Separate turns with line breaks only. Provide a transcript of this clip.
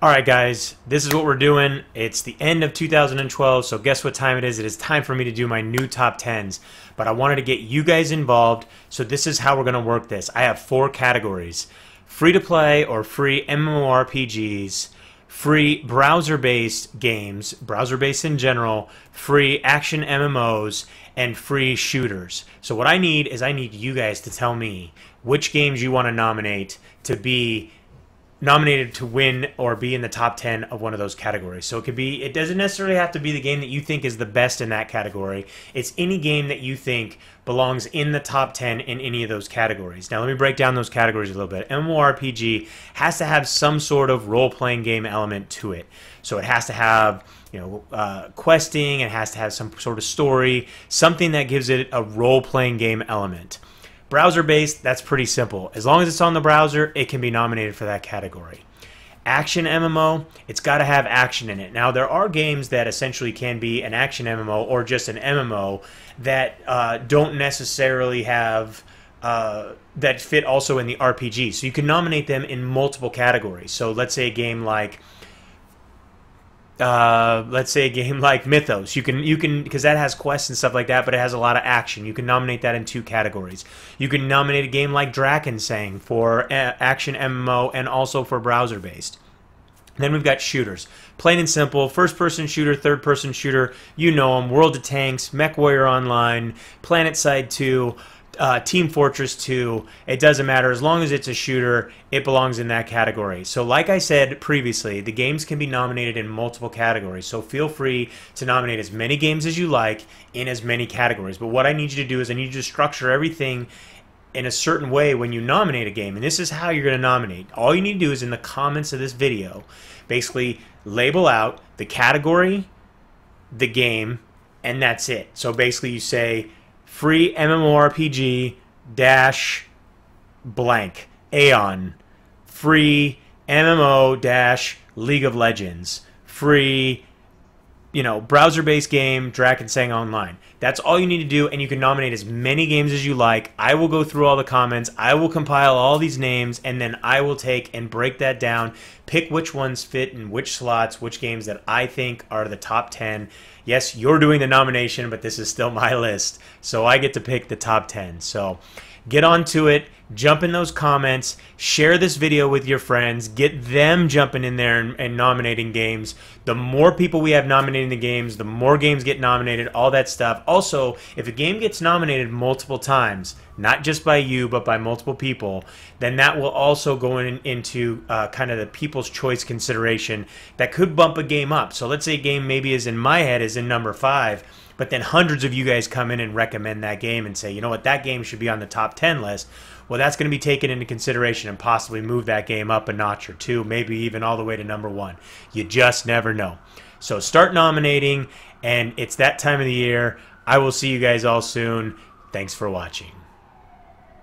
Alright guys, this is what we're doing. It's the end of 2012, so guess what time it is? It is time for me to do my new top 10s. But I wanted to get you guys involved, so this is how we're going to work this. I have 4 categories. Free-to-play or free MMORPGs, free browser-based games, browser-based in general, free action MMOs, and free shooters. So what I need is you guys to tell me which games you want to nominate to be nominated to win or be in the top 10 of one of those categories. So it doesn't necessarily have to be the game that you think is the best in that category. It's any game that you think belongs in the top 10 in any of those categories. Now let me break down those categories a little bit. MMORPG has to have some sort of role-playing game element to it. So it has to have questing, it has to have some sort of story, something that gives it a role-playing game element. Browser-based, that's pretty simple. As long as it's on the browser, it can be nominated for that category. Action MMO, it's got to have action in it. Now, there are games that essentially can be an action MMO or just an MMO that don't necessarily have, that fit also in the RPG. So you can nominate them in multiple categories. So let's say a game like Mythos. You can because that has quests and stuff like that, but it has a lot of action. You can nominate that in 2 categories. You can nominate a game like Drakensang for action MMO and also for browser based. Then we've got shooters. Plain and simple, first-person shooter, third-person shooter, you know them, World of Tanks, MechWarrior Online, PlanetSide 2, Team Fortress 2, it doesn't matter. As long as it's a shooter, it belongs in that category. So like I said previously, the games can be nominated in multiple categories. So feel free to nominate as many games as you like in as many categories. But what I need you to do is I need you to structure everything in a certain way when you nominate a game. And this is how you're going to nominate. All you need to do is in the comments of this video, basically label out the category, the game, and that's it. So basically you say free MMORPG dash blank Aeon, free MMO dash League of Legends, free browser-based game Drakensang Online. That's all you need to do, and you can nominate as many games as you like. I will go through all the comments, I will compile all these names, and then I will take and break that down, pick which ones fit in which slots, which games that I think are the top 10. Yes, you're doing the nomination, but this is still my list, so I get to pick the top 10. So get on to it, jump in those comments, share this video with your friends, get them jumping in there and nominating games. The more people we have nominating the games, the more games get nominated, all that stuff. Also, if a game gets nominated multiple times, not just by you, but by multiple people, then that will also go into kind of the people's choice consideration that could bump a game up. So let's say a game maybe is in my head is in number 5, but then hundreds of you guys come in and recommend that game and say, you know what, that game should be on the top 10 list. Well, that's going to be taken into consideration and possibly move that game up a notch or 2, maybe even all the way to number 1. You just never know. So start nominating, and it's that time of the year. I will see you guys all soon. Thanks for watching.